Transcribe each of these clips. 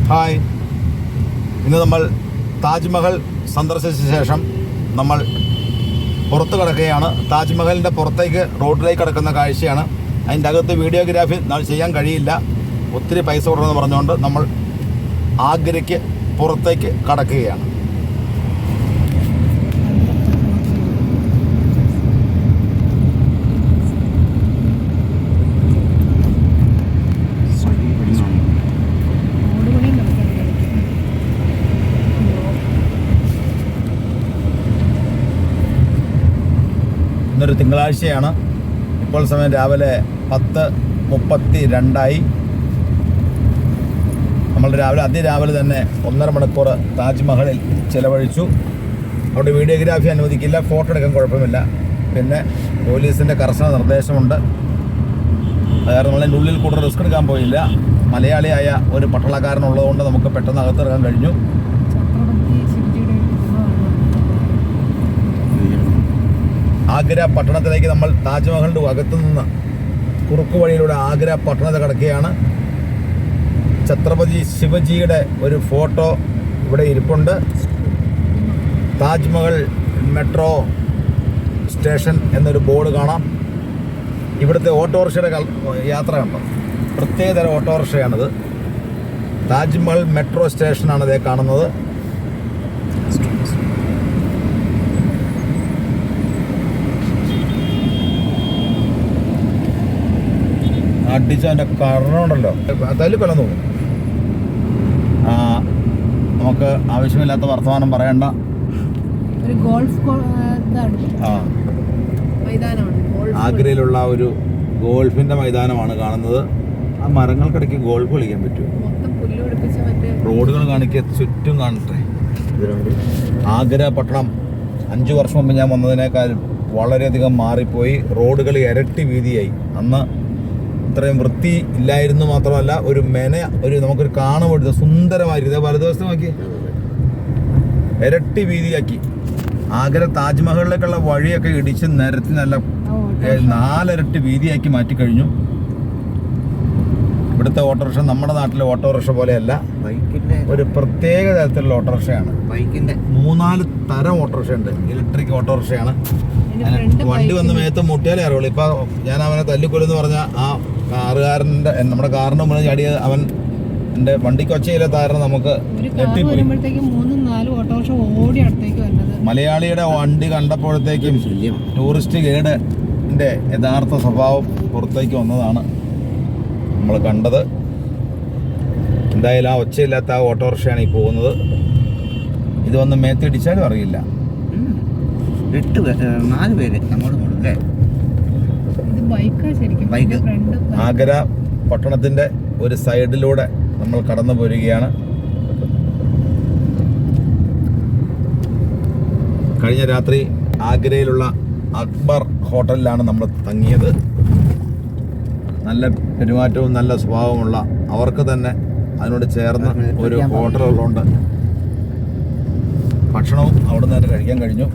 Hi, ഇന്ന് നമ്മൾ താജ്മഹൽ സന്ദർശിച്ച ശേഷം നമ്മൾ പുറത്ത് കിടക്കുകയാണ്. താജ്മഹലിൻ്റെ പുറത്തേക്ക് റോഡിലേക്ക് കിടക്കുന്ന കാഴ്ചയാണ്. അതിൻ്റെ അകത്ത് വീഡിയോഗ്രാഫി ചെയ്യാൻ കഴിയില്ല, ഒത്തിരി പൈസ കൊടുക്കണമെന്ന് പറഞ്ഞുകൊണ്ട് നമ്മൾ ആഗ്രയ്ക്ക് പുറത്തേക്ക് കടക്കുകയാണ്. ഇന്നൊരു തിങ്കളാഴ്ചയാണ്. ഇപ്പോൾ സമയം രാവിലെ 10:32. നമ്മൾ അതിരാവിലെ തന്നെ 1.5 മണിക്കൂർ താജ്മഹലിൽ ചിലവഴിച്ചു. അവിടെ വീഡിയോഗ്രാഫി അനുവദിക്കില്ല, ഫോട്ടോ എടുക്കാൻ കുഴപ്പമില്ല. പിന്നെ പോലീസിൻ്റെ കർശന നിർദ്ദേശമുണ്ട്. കാരണം നമ്മളതിൻ്റെ ഉള്ളിൽ കൂടുതൽ റിസ്ക് എടുക്കാൻ പോയില്ല. മലയാളിയായ ഒരു പട്ടാളക്കാരനുള്ളതുകൊണ്ട് നമുക്ക് പെട്ടെന്ന് അകത്തിറങ്ങാൻ കഴിഞ്ഞു. ആഗ്ര പട്ടണത്തിലേക്ക് നമ്മൾ താജ്മഹലിൻ്റെ അകത്തു നിന്ന് കുറുക്കു വഴിയിലൂടെ ആഗ്ര പട്ടണത്തിൽ കിടക്കുകയാണ്. ഛത്രപതി ശിവജിയുടെ ഒരു ഫോട്ടോ ഇവിടെ ഇരിപ്പുണ്ട്. താജ്മഹൽ മെട്രോ സ്റ്റേഷൻ എന്നൊരു ബോർഡ് കാണാം. ഇവിടുത്തെ ഓട്ടോറിക്ഷയുടെ യാത്ര കണ്ടോ, പ്രത്യേകതരം ഓട്ടോറിക്ഷയാണിത്. താജ്മഹൽ മെട്രോ സ്റ്റേഷനാണ് ഇതേ കാണുന്നത്. അടിച്ചതിൻ്റെ കരണമുണ്ടല്ലോ, തല്ലി കൊല്ലം തോന്നും. നമുക്ക് ആവശ്യമില്ലാത്ത വർത്തമാനം പറയണ്ട. ആഗ്രയിലുള്ള ഒരു ഗോൾഫിന്റെ മൈതാനമാണ് കാണുന്നത്. ആ മരങ്ങൾക്കിടയ്ക്ക് ഗോൾഫ് കളിക്കാൻ പറ്റുമോ? റോഡുകൾ കാണിക്കുക, ചുറ്റും കാണട്ടെ. ആഗ്ര പട്ടണം 5 വർഷം മുമ്പ് ഞാൻ വന്നതിനേക്കാളും വളരെയധികം മാറിപ്പോയി. റോഡുകൾ ഇരട്ടി വീതിയായി. അന്ന് ഇത്രയും വൃത്തി ഇല്ലായിരുന്നു. മാത്രമല്ല നമുക്കൊരു കാണുമ്പോൾ സുന്ദരമായിരിക്കും. ഇതേ വലതുവശത്ത് നോക്കി ഇരട്ടി വീതിയാക്കി. ആഗ്ര താജ്മഹലിലേക്കുള്ള വഴിയൊക്കെ ഇടിച്ച് നിരത്തി നല്ല 4 ഇരട്ടി വീതിയാക്കി മാറ്റിക്കഴിഞ്ഞു. ഇവിടുത്തെ ഓട്ടോറിക്ഷ നമ്മുടെ നാട്ടിലെ ഓട്ടോറിക്ഷ പോലെയല്ല, ഒരു പ്രത്യേക തരത്തിലുള്ള ഓട്ടോറിക്ഷയാണ്. 3-4 തരം ഓട്ടോറിക്ഷ ഉണ്ട്. ഇലക്ട്രിക് ഓട്ടോറിക്ഷയാണ്. വണ്ടി വന്ന് മേത്ത് മുട്ടിയാലേ അറിയുള്ളൂ. ഇപ്പൊ ഞാൻ അവനെ തല്ലിക്കൊല്ലെന്ന് പറഞ്ഞ ആ കാറുകാരൻ്റെ നമ്മുടെ കാറിന് മുന്നിൽ ചാടിയ അവൻ എൻ്റെ വണ്ടിക്ക് ഒച്ചയിലെ താരണം നമുക്ക് മലയാളിയുടെ വണ്ടി കണ്ടപ്പോഴത്തേക്കും ടൂറിസ്റ്റ് ഗൈഡിൻ്റെ യഥാർത്ഥ സ്വഭാവം പുറത്തേക്ക് വന്നതാണ് നമ്മൾ കണ്ടത്. എന്തായാലും ആ ഒച്ചയില്ലാത്ത ആ ഓട്ടോറിക്ഷയാണ് ഈ പോകുന്നത്. ഇത് വന്ന് മേത്തിടിച്ചാലും അറിയില്ല. 4 പേര് അങ്ങോട്ട്. ആഗ്ര പട്ടണത്തിന്റെ ഒരു സൈഡിലൂടെ നമ്മൾ കടന്നു പോരുകയാണ്. കഴിഞ്ഞ രാത്രി ആഗ്രയിലുള്ള അക്ബർ ഹോട്ടലിലാണ് നമ്മൾ തങ്ങിയത്. നല്ല പെരുമാറ്റവും നല്ല സ്വഭാവമുള്ള, അവർക്ക് തന്നെ അതിനോട് ചേർന്ന് ഒരു ഹോട്ടലുള്ളതുകൊണ്ട് ഭക്ഷണവും അവിടെ നിന്ന് തന്നെ കഴിക്കാൻ കഴിഞ്ഞു.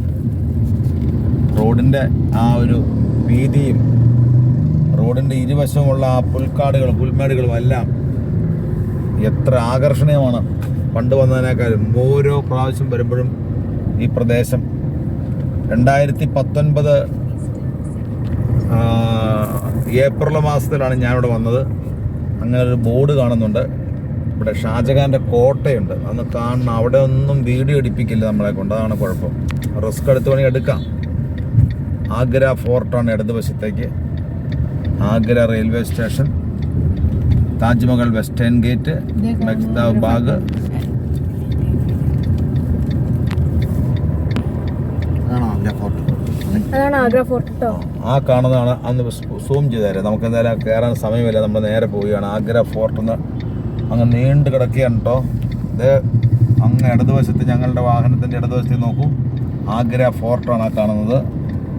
റോഡിൻ്റെ ആ ഒരു വീതിയും റോഡിൻ്റെ ഇരുവശമുള്ള ആ പുൽക്കാടുകളും പുൽമേടുകളും എല്ലാം എത്ര ആകർഷണീയമാണ്. പണ്ട് വന്നതിനേക്കാളും ഓരോ പ്രാവശ്യം വരുമ്പോഴും ഈ പ്രദേശം 2019 ഏപ്രിൽ മാസത്തിലാണ് ഞാനിവിടെ വന്നത്. അങ്ങനെ ഒരു ബോർഡ് കാണുന്നുണ്ട്. ഇവിടെ ഷാജഹാൻ്റെ കോട്ടയുണ്ട്, അന്ന് കാണണം. അവിടെ ഒന്നും വീഡിയോ എടുപ്പിക്കില്ല നമ്മളെ കൊണ്ട്, അതാണ് കുഴപ്പം. റിസ്ക് എടുത്ത് വേണമെങ്കിൽ എടുക്കാം. ആഗ്ര ഫോർട്ടാണ് ഇടതുവശത്തേക്ക്. Agra railway station, Taj Mahal western gate, Mehtab bag. ആ കാണുന്നതാണ്. അന്ന് സൂം ചെയ്തേരെ. നമുക്ക് എന്തായാലും കയറാൻ സമയമില്ല, നമ്മൾ നേരെ പോവുകയാണ്. ആഗ്ര ഫോർട്ടിന്ന് അങ്ങ് നീണ്ടു കിടക്കുകയാണ് കേട്ടോ. ഇത് അങ്ങ് ഇടതുവശത്ത്, ഞങ്ങളുടെ വാഹനത്തിൻ്റെ ഇടതുവശത്ത് നോക്കൂ, ആഗ്ര ഫോർട്ടാണ് ആ കാണുന്നത്.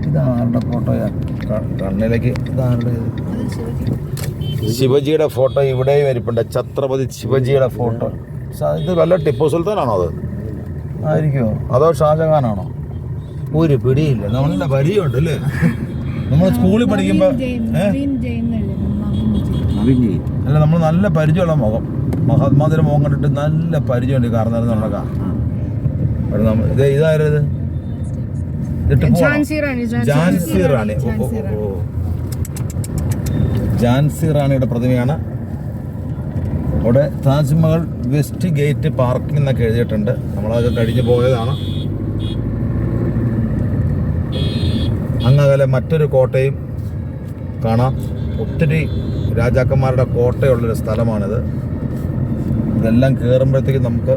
ഇതാരുടെ ഫോട്ടോയാ കണ്ണിലേക്ക്? ഇതാരുടെ? ശിവജിയുടെ ഫോട്ടോ ഇവിടെയും വരിപ്പുണ്ട്. ഛത്രപതി ശിവജിയുടെ ഫോട്ടോ. ഇത് വല്ല ടിപ്പു സുൽത്താനാണോ? അത് ആയിരിക്കുമോ? അതോ ഷാജഹാനാണോ? ഒരു പിടിയില്ല. നമ്മളെ പരിചയമുണ്ട് അല്ലേ? നമ്മൾ സ്കൂളിൽ പഠിക്കുമ്പോൾ അല്ല, നമ്മൾ നല്ല പരിചയമുള്ള മുഖം. മഹാത്മാതിന്റെ മോൻ കണ്ടിട്ട് നല്ല പരിചയമുണ്ട് ഈ കാർന്നേരം നടക്കാം. ഇതായത് ഝാൻസി റാണി. ഝാൻസി റാണിയുടെ പ്രതിമയാണ്. അവിടെ താജ്മഹൽ വെസ്റ്റ് ഗേറ്റ് പാർക്കിംഗ് എന്നൊക്കെ എഴുതിയിട്ടുണ്ട്. നമ്മളതൊക്കെ കഴിഞ്ഞ് പോയതാണ്. അങ്ങകലെ മറ്റൊരു കോട്ടയും കാണാം. ഒത്തിരി രാജാക്കന്മാരുടെ കോട്ടയുള്ളൊരു സ്ഥലമാണിത്. ഇതെല്ലാം കയറുമ്പോഴത്തേക്കും നമുക്ക്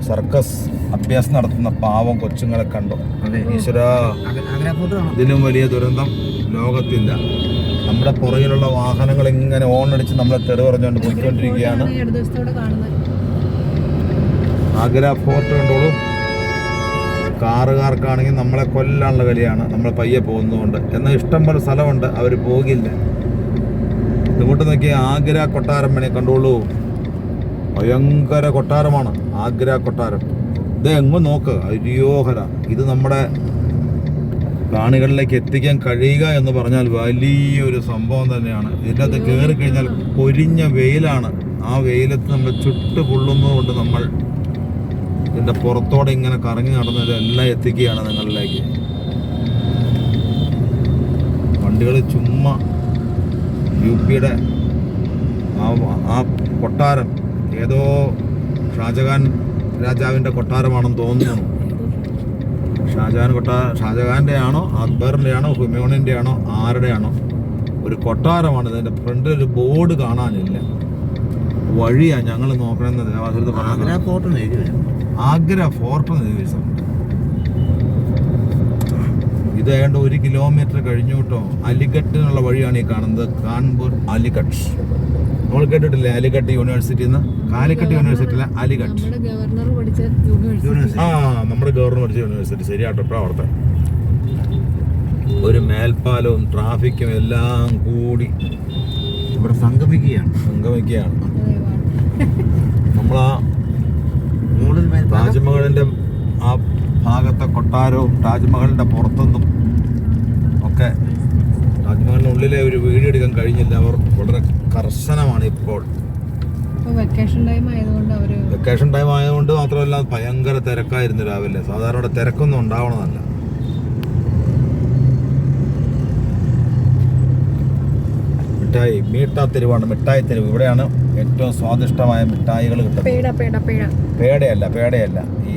സർക്കസ് അഭ്യാസം നടത്തുന്ന പാവം കൊച്ചുങ്ങളെ കണ്ടു. ഈശ്വരാ, ഇതിലും വലിയ ദുരന്തം ലോകത്തില്ല. നമ്മുടെ പുറകിലുള്ള വാഹനങ്ങൾ ഇങ്ങനെ ഓണടിച്ച് നമ്മളെ തെറി പറഞ്ഞുകൊണ്ട് പോയിക്കൊണ്ടിരിക്കുകയാണ്. ആഗ്ര ഫോർട്ട് കണ്ടോളൂ. കാറുകാർക്കാണെങ്കിൽ നമ്മളെ കൊല്ലാനുള്ള കളിയാണ്, നമ്മൾ പയ്യെ പോകുന്നതുകൊണ്ട്. എന്നാൽ ഇഷ്ടം പോലെ സ്ഥലമുണ്ട്, അവർ പോകില്ല. ഇങ്ങോട്ട് നോക്കി ആഗ്ര കൊട്ടാരം വേണേ കണ്ടോളൂ. ഭയങ്കര കൊട്ടാരമാണ് ആഗ്ര കൊട്ടാരം. ഇത് എങ്ങും നോക്ക്, അരിയോഹര. ഇത് നമ്മുടെ കാണികളിലേക്ക് എത്തിക്കാൻ കഴിയുക എന്ന് പറഞ്ഞാൽ വലിയൊരു സംഭവം തന്നെയാണ്. ഇതിൻ്റെ അകത്ത് കയറി കഴിഞ്ഞാൽ പൊരിഞ്ഞ വെയിലാണ്. ആ വെയിലത്ത് നമ്മൾ ചുട്ട് പൊള്ളുന്നതുകൊണ്ട് നമ്മൾ ഇതിൻ്റെ പുറത്തോടെ ഇങ്ങനെ കറങ്ങി നടന്നതെല്ലാം എത്തിക്കുകയാണ് നിങ്ങളിലേക്ക്. വണ്ടികൾ ചുമ്മാ UP-യുടെ ആ കൊട്ടാരം ഏതോ ഷാജഹാൻ രാജാവിൻ്റെ കൊട്ടാരമാണെന്ന് തോന്നുന്നു. ഷാജഹാൻ്റെ ആണോ അക്ബറിൻ്റെ ആണോ ഹുമയൂണിൻ്റെ ആണോ ആരുടെ ആണോ ഒരു കൊട്ടാരമാണ്. ഇതിൻ്റെ ഫ്രണ്ടിൽ ഒരു ബോർഡ് കാണാനില്ല. വഴിയാണ് ഞങ്ങൾ നോക്കണമെന്ന് ദേവാസുരത്ത് പറഞ്ഞത്. ആഗ്ര ഫോർട്ട് എന്ന് എഴുതി. ഇത് ഏതാണ്ട് 1 കിലോമീറ്റർ കഴിഞ്ഞു കേട്ടോ. അലിഗഡിനുള്ള വഴിയാണ് ഈ കാണുന്നത്. കാൺപൂർ അലിഗഡ്. നമ്മൾ കേട്ടിട്ടില്ലേ അലിഗഡ് യൂണിവേഴ്സിറ്റി എന്ന്? കാലിക്കട്ട് യൂണിവേഴ്സിറ്റി അല്ല, അലിഗഡ്. നമ്മുടെ ഗവർണർ പഠിച്ച യൂണിവേഴ്സിറ്റി. ശരിയാട്ടോ അവിടുത്തെ ഒരു മേൽപ്പാലവും ട്രാഫിക്കും എല്ലാം കൂടി ഇവിടെ സംഗമിക്കുകയാണ്. നമ്മളാ താജ്മഹലിന്റെ ആ ഭാഗത്തെ കൊട്ടാരവും താജ്മഹലിന്റെ പുറത്തുനിന്നും ഒക്കെ താജ്മഹലിനുള്ളിലെ ഒരു വീഡിയോ എടുക്കാൻ കഴിഞ്ഞില്ല. അവർ വളരെ കർശനമാണ് ഇപ്പോൾ. വെക്കേഷൻ ടൈം ആയതുകൊണ്ട് മാത്രമല്ല, ഭയങ്കര തിരക്കായിരുന്നു രാവിലെ. സാധാരണ ഇവിടെ തിരക്കൊന്നും ഉണ്ടാവണമെന്നല്ല. മീട്ടാത്തെരുവാണ്, മിഠായി തെരുവ്. ഇവിടെയാണ് ഏറ്റവും സ്വാദിഷ്ടമായ മിഠായികൾ കിട്ടുന്നത്. പേടയല്ല ഈ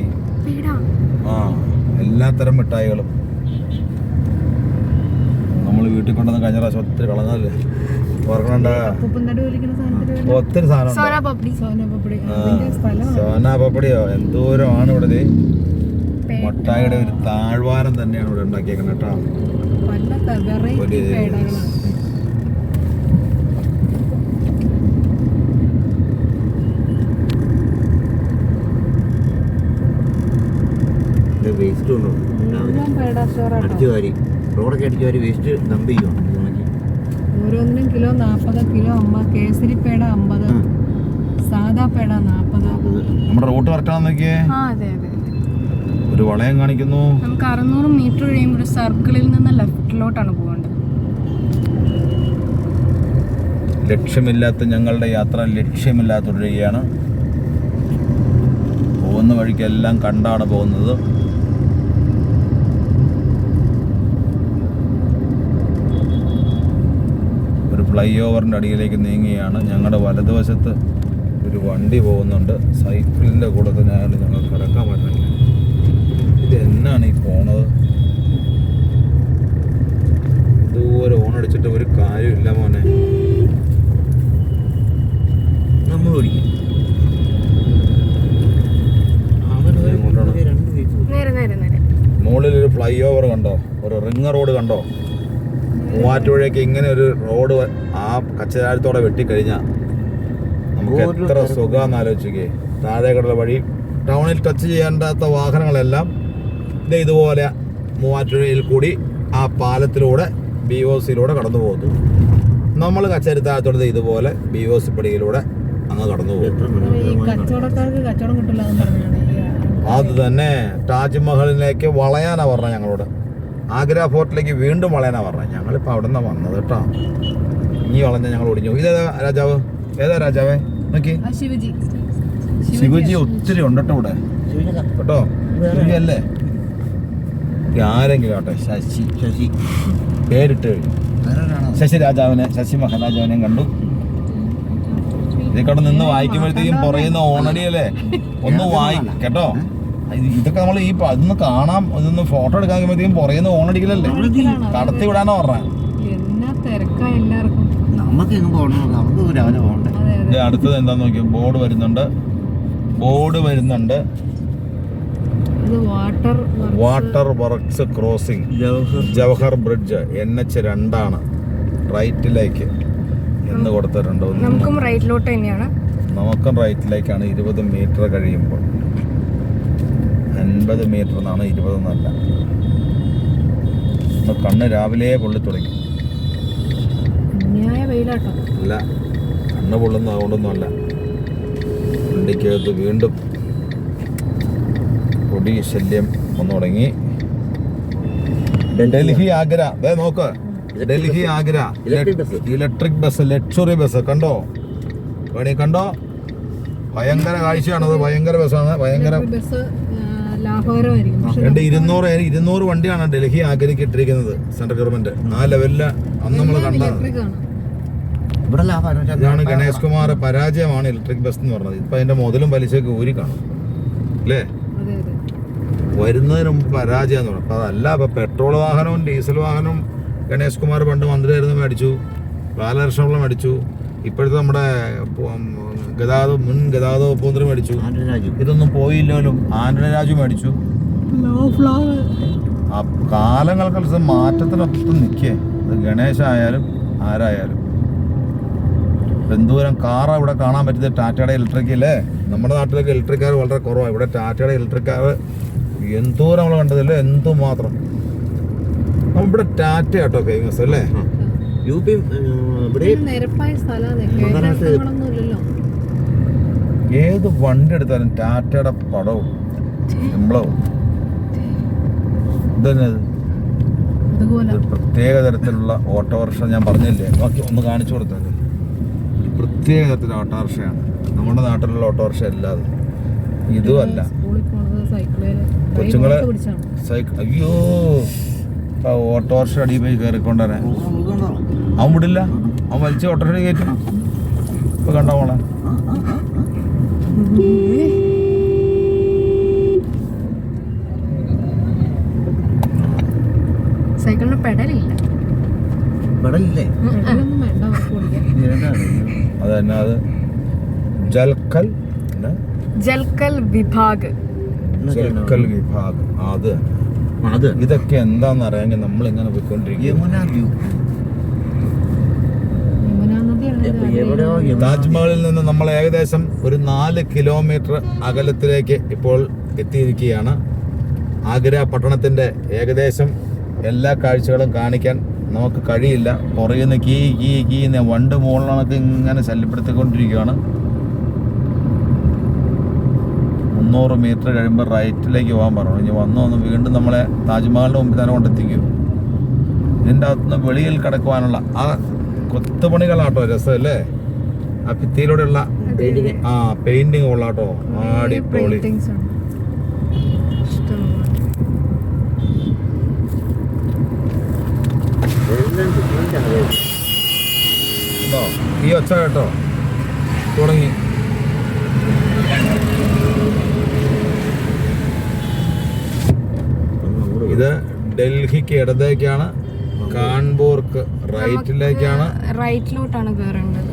എല്ലാത്തരം മിഠായികളും നമ്മൾ വീട്ടിൽ കൊണ്ടുവന്ന് കഴിഞ്ഞ പ്രാവശ്യം ഒത്തിരി കളഞ്ഞല്ലേ. ഓർക്കണണ്ട, ഒത്തിരി സാധനം. സോനാ പപ്പടിയോ എന്തോരമാണ് ഇവിടെ. മിഠായിയുടെ ഒരു താഴ്വാരം തന്നെയാണ് ഇവിടെ ഉണ്ടാക്കിയേക്കുന്നത് കേട്ടോ. വേസ്റ്റ് അടിച്ചുകാരി റോഡൊക്കെ അടിച്ചുകാരി വേസ്റ്റ് ഡംപ് ചെയ്യുക. ഓരോന്നിനും കിലോ 40, കിലോ 50. കേസരി പേട 50, സാദാ പേട 40. നമ്മുടെ റൂട്ട് കറക്റ്റാണെന്ന് നോക്കിയേ. ഒരു വളയം കാണിക്കുന്നു. നമുക്ക് 600 മീറ്റർ കഴിയുമ്പോൾ സർക്കിളിൽ നിന്ന് ലെഫ്റ്റിലോട്ടാണ് പോകേണ്ടത്. ലക്ഷ്യമില്ലാത്ത ഞങ്ങളുടെ യാത്ര ലക്ഷ്യമില്ലാത്ത തുടരുകയാണ്. പോകുന്ന വഴിക്കെല്ലാം കണ്ടാണ് പോകുന്നത്. ഫ്ലൈ ഓവറിൻ്റെ അടിയിലേക്ക് നീങ്ങിയാണ്. ഞങ്ങളുടെ വലതുവശത്ത് ഒരു വണ്ടി പോകുന്നുണ്ട്. സൈക്കിളിൻ്റെ കൂടെ തന്നെ ആയതുകൊണ്ട് ഞങ്ങൾക്ക് കിടക്കാൻ പറ്റില്ല. ഇത് എന്നാണ് ഈ പോണത്? ഇതുപോലെ ഓണടിച്ചിട്ട് ഒരു കാര്യമില്ല മോനെ. നമ്മൾ ഓടിക്കും. മുകളിലൊരു ഫ്ലൈ ഓവർ കണ്ടോ? ഒരു റിംഗ് റോഡ് കണ്ടോ? മൂവാറ്റുപുഴയ്ക്ക് ഇങ്ങനെ ഒരു റോഡ് ആ കച്ചരാഴത്തോടെ വെട്ടിക്കഴിഞ്ഞാൽ നമുക്ക് എത്ര സുഖമെന്ന് ആലോചിക്കേ. താഴേക്കടല വഴി ടൗണിൽ ടച്ച് ചെയ്യേണ്ടാത്ത വാഹനങ്ങളെല്ലാം ഇതുപോലെ മൂവാറ്റുപുഴയിൽ കൂടി ആ പാലത്തിലൂടെ BOC-യിലൂടെ കടന്നു പോകുന്നു. നമ്മൾ കച്ചേരിത്താഴത്തോടെ ഇതുപോലെ BOC പടിയിലൂടെ അങ്ങ് കടന്നു പോകും. അത് തന്നെ താജ്മഹലിലേക്ക് വളയാനാ പറഞ്ഞ ഞങ്ങളോട്. ആഗ്ര ഫോർട്ടിലേക്ക് വീണ്ടും വളയാനാ പറഞ്ഞത്. ഞങ്ങളിപ്പോൾ അവിടെ നിന്നാണ് വന്നത് കേട്ടോ. ഇനി വളഞ്ഞ ഞങ്ങൾ ഓടിഞ്ഞു. ഇതേതാ രാജാവ്? ഏതാ രാജാവേ? നോക്കി. ശിവജി ഒത്തിരി ഉണ്ട് കേട്ടോ ഇവിടെ കേട്ടോ. ശിവജി അല്ലേ ആരെങ്കിലും ആട്ടെ. ശശി പേരിട്ട് കഴിഞ്ഞു. ശശി രാജാവിനെ, ശശി മഹാരാജാവിനെയും കണ്ടു. ഇതിക്കടെ നിന്ന് വായിക്കുമ്പോഴത്തേക്കും പുറയുന്ന ഓണടിയല്ലേ ഒന്ന് കേട്ടോ. ഇതൊക്കെ നമ്മൾ ഈ ഇതൊന്ന് കാണാം, ഇതൊന്ന് ഫോട്ടോ എടുക്കാൻ പുറയുന്ന ഓണടിക്കലല്ലേ, കടത്തി വിടാനോ പറഞ്ഞ. അടുത്തത് എന്താന്ന് നോക്കിയോ, ബോർഡ് വരുന്നുണ്ട്. Water works crossing, Jawahar bridge, NH 2 റൈറ്റിലേക്ക് എന്ന് കൊടുത്തിട്ടുണ്ട്. നമുക്കും റൈറ്റിലോട്ട് തന്നെയാണ്. നമുക്കും റൈറ്റിലേക്കാണ് 20 മീറ്റർ കഴിയുമ്പോൾ. 50 മീറ്റർ എന്നാണ്, 20 എന്നല്ല. കണ്ണ് രാവിലെ പൊള്ളി തുടങ്ങി. അല്ല, കണ്ണ് പൊള്ളുന്ന അതുകൊണ്ടൊന്നും അല്ല. വണ്ടിക്കകത്ത് വീണ്ടും പൊടി ശല്യം വന്നു തുടങ്ങി. ഡൽഹി ആഗ്ര, നോക്ക്, Delhi Agra electric bus, luxury bus കണ്ടോ, കണ്ടോ? ഭയങ്കര കാഴ്ചയാണത്. ഭയങ്കര ബസ്സാണ്, ഭയങ്കര 200 വണ്ടിയാണ് ഡൽഹി ആഗ്രയ്ക്ക് ഇട്ടിരിക്കുന്നത് സെൻട്രൽ ഗവൺമെന്റ്. ആ ലെവലില് അന്ന് നമ്മൾ കണ്ടതാണ്. ഇതാണ് ഗണേഷ് കുമാർ പരാജയമാണ് ഇലക്ട്രിക് ബസ് എന്ന് പറഞ്ഞത്. ഇപ്പൊ അതിന്റെ മുതലും പലിശയൊക്കെ ഊരി കാണും അല്ലേ, വരുന്നതിന് മുമ്പ് പരാജയം എന്ന് പറഞ്ഞു. അപ്പൊ അതല്ല, ഇപ്പൊ പെട്രോൾ വാഹനവും ഡീസൽ വാഹനവും ഗണേഷ് കുമാർ പണ്ട് മന്ത്രിയായിരുന്നു മേടിച്ചു, ബാലകൃഷ്ണപിള്ള മേടിച്ചു, ഇപ്പോഴത്തെ നമ്മുടെ മുൻ ഗതാഗത വകുപ്പ് മന്ത്രി മേടിച്ചു. ഇതൊന്നും പോയില്ലല്ലോ. ആന്റണി രാജു മേടിച്ചു. ആ കാലങ്ങൾക്കനുസരിച്ച് മാറ്റത്തിനൊപ്പം നിൽക്കേ, അത് ഗണേശ ആയാലും ആരായാലും. എന്തോരം കാറാ ഇവിടെ കാണാൻ പറ്റിയത്. ടാറ്റയുടെ ഇലക്ട്രിക് അല്ലേ, നമ്മുടെ നാട്ടിലൊക്കെ ഇലക്ട്രിക് കാർ വളരെ കുറവാണ്. ഇവിടെ ടാറ്റയുടെ ഇലക്ട്രിക് കാർ എന്തോരം നമ്മൾ കണ്ടതല്ലേ, എന്തുമാത്രം. ഇവിടെ ടാറ്റ കേട്ടോ ഫേമസ് അല്ലേ. ഏത് വണ്ടി എടുത്താലും ടാറ്റയുടെ പടവും എംബ്ലവും. ഇതന്നത് പ്രത്യേക തരത്തിലുള്ള ഓട്ടോറിക്ഷ ഞാൻ പറഞ്ഞില്ലേ, ബാക്കി ഒന്ന് കാണിച്ചു കൊടുത്തത്. പ്രത്യേക തരത്തിലുള്ള ഓട്ടോറിക്ഷയാണ്. നമ്മുടെ നാട്ടിലുള്ള ഓട്ടോറിക്ഷ അല്ലാതെ ഇതും അല്ല. കൊച്ചുങ്ങളെ അയ്യോ ഓട്ടോറിക്ഷ അടിയിൽ പോയി കയറിക്കൊണ്ടേ അവൻ വിടില്ല, അവൻ വലിച്ച് ഓട്ടോറിക്ഷ കയറ്റും. ഇപ്പൊ കണ്ടോ മോളെ, സൈക്കിളിന് പെടലില്ല. അതന്നെ, അത് ജൽക്കൽ വിഭാഗ്. അത് ഇതൊക്കെ എന്താന്ന് അറിയാമെങ്കിൽ നമ്മൾ ഇങ്ങനെ പോയിക്കൊണ്ടിരിക്കും. താജ്മഹലിൽ നിന്ന് നമ്മൾ ഏകദേശം ഒരു 4 കിലോമീറ്റർ അകലത്തിലേക്ക് ഇപ്പോൾ എത്തിയിരിക്കുകയാണ്. ആഗ്ര പട്ടണത്തിന്റെ ഏകദേശം എല്ലാ കാഴ്ചകളും കാണിക്കാൻ നമുക്ക് കഴിയില്ല. പുറയുന്ന കീ വണ്ട് മുകളിലൊക്കെ ഇങ്ങനെ ശല്യപ്പെടുത്തിക്കൊണ്ടിരിക്കുകയാണ്. 300 മീറ്റർ കഴിയുമ്പോൾ റൈറ്റിലേക്ക് പോകാൻ പറഞ്ഞു. ഇനി വന്ന് വീണ്ടും നമ്മളെ താജ്മഹലിന്റെ മുമ്പിൽ തന്നെ കൊണ്ടെത്തിക്കും. ഇതിൻ്റെ അകത്തുനിന്ന് വെളിയിൽ കിടക്കുവാനുള്ള ആ കൊത്തുപണികളാട്ടോ രസമല്ലേ, ആ ഭിത്തിയിലൂടെയുള്ള പെയിന്റിങ് കൊള്ളാട്ടോ, അടിപൊളി. ഈ ഒച്ച കേട്ടോ തുടങ്ങി. ഇത് ഡൽഹിക്ക് ഇടത്തേക്കാണ്, കാൺപൂർക്ക് റൈറ്റിലോട്ടാണ് കയറേണ്ടത്.